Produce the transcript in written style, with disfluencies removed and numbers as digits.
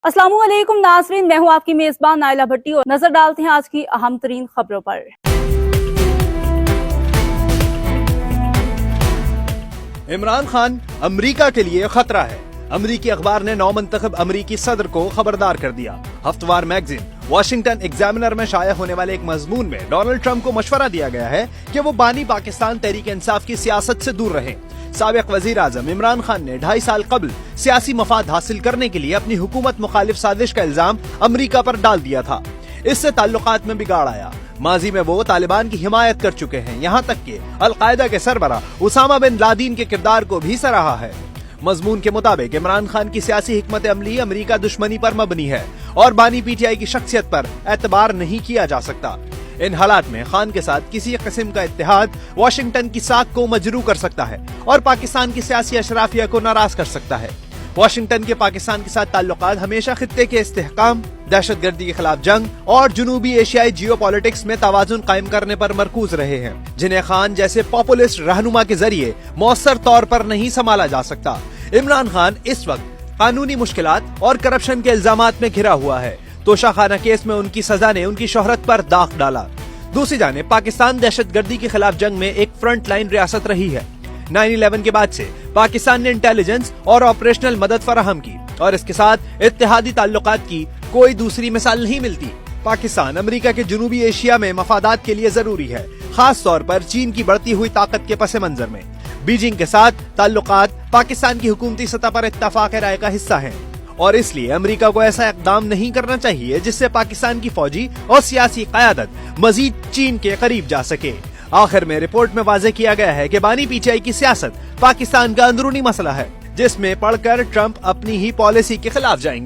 अस्सलामु अलैकुम नाज़रीन, मैं हूं आपकी मेजबान नाइला भट्टी और नजर डालते हैं आज की अहम तरीन खबरों पर। इमरान खान अमरीका के लिए खतरा है। अमरीकी अखबार ने नौमंतखब अमरीकी सदर को खबरदार कर दिया। हफ्तवार मैगजीन वॉशिंगटन एग्जामिनर में शाया होने वाले एक मजमून में डोनाल्ड ट्रंप को मशवरा दिया गया है कि वो बानी पाकिस्तान तहरीक इंसाफ की सियासत से दूर रहें। साबिक वजीर आजम इमरान खान ने 2.5 साल कबल सियासी मफाद हासिल करने के लिए अपनी हुकूमत मुखालिफ साजिश का इल्जाम अमरीका पर डाल दिया था। इससे ताल्लुकात में बिगाड़ आया। माजी में वो तालिबान की हिमायत कर चुके हैं, यहाँ तक कि अलकायदा के सरबरा उसामा बिन लादेन के किरदार को भी सराहा है। मजमून के मुताबिक इमरान खान की सियासी हिकमत अमली अमरीका दुश्मनी पर मबनी है और बानी पीटीआई की शख्सियत पर एतबार नहीं किया जा सकता। इन हालात में खान के साथ किसी किस्म का इत्तेहाद वाशिंगटन की साख को मजरू कर सकता है और पाकिस्तान की सियासी अशराफिया को नाराज कर सकता है। वाशिंगटन के पाकिस्तान के साथ ताल्लुकात हमेशा खित्ते के इस्तेहकाम, दहशतगर्दी के खिलाफ जंग और जनूबी एशियाई जियोपॉलिटिक्स में तवाजुन कायम करने पर मरकूज रहे हैं, जिन्हें खान जैसे पॉपुलिस्ट रहनुमा के जरिए मौसर तौर पर नहीं संभाला जा सकता। इमरान खान इस वक्त कानूनी मुश्किलात और करप्शन के इल्जामात में घिरा हुआ है। तोशाखाना केस में उनकी सजा ने उनकी शोहरत पर दाग डाला। दूसरी जानिब पाकिस्तान दहशतगर्दी के खिलाफ जंग में एक फ्रंट लाइन रियासत रही है। 9/11 के बाद से पाकिस्तान ने इंटेलिजेंस और ऑपरेशनल मदद फराहम की और इसके साथ इत्तेहादी ताल्लुकात की कोई दूसरी मिसाल नहीं मिलती। पाकिस्तान अमेरिका के जनूबी एशिया में मफादात के लिए जरूरी है, खास तौर पर चीन की बढ़ती हुई ताकत के पस मंजर में। बीजिंग के साथ ताल्लुकात पाकिस्तान की हुकूमती सतह पर इत्तफाक राय का हिस्सा हैं और इसलिए अमेरिका को ऐसा इकदाम नहीं करना चाहिए जिससे पाकिस्तान की फौजी और सियासी क़यादत मजीद चीन के करीब जा सके। आखिर में रिपोर्ट में वाज़ेह किया गया है कि बानी पीटीआई की सियासत पाकिस्तान का अंदरूनी मसला है, जिसमें पढ़कर ट्रंप अपनी ही पॉलिसी के खिलाफ जाएंगे।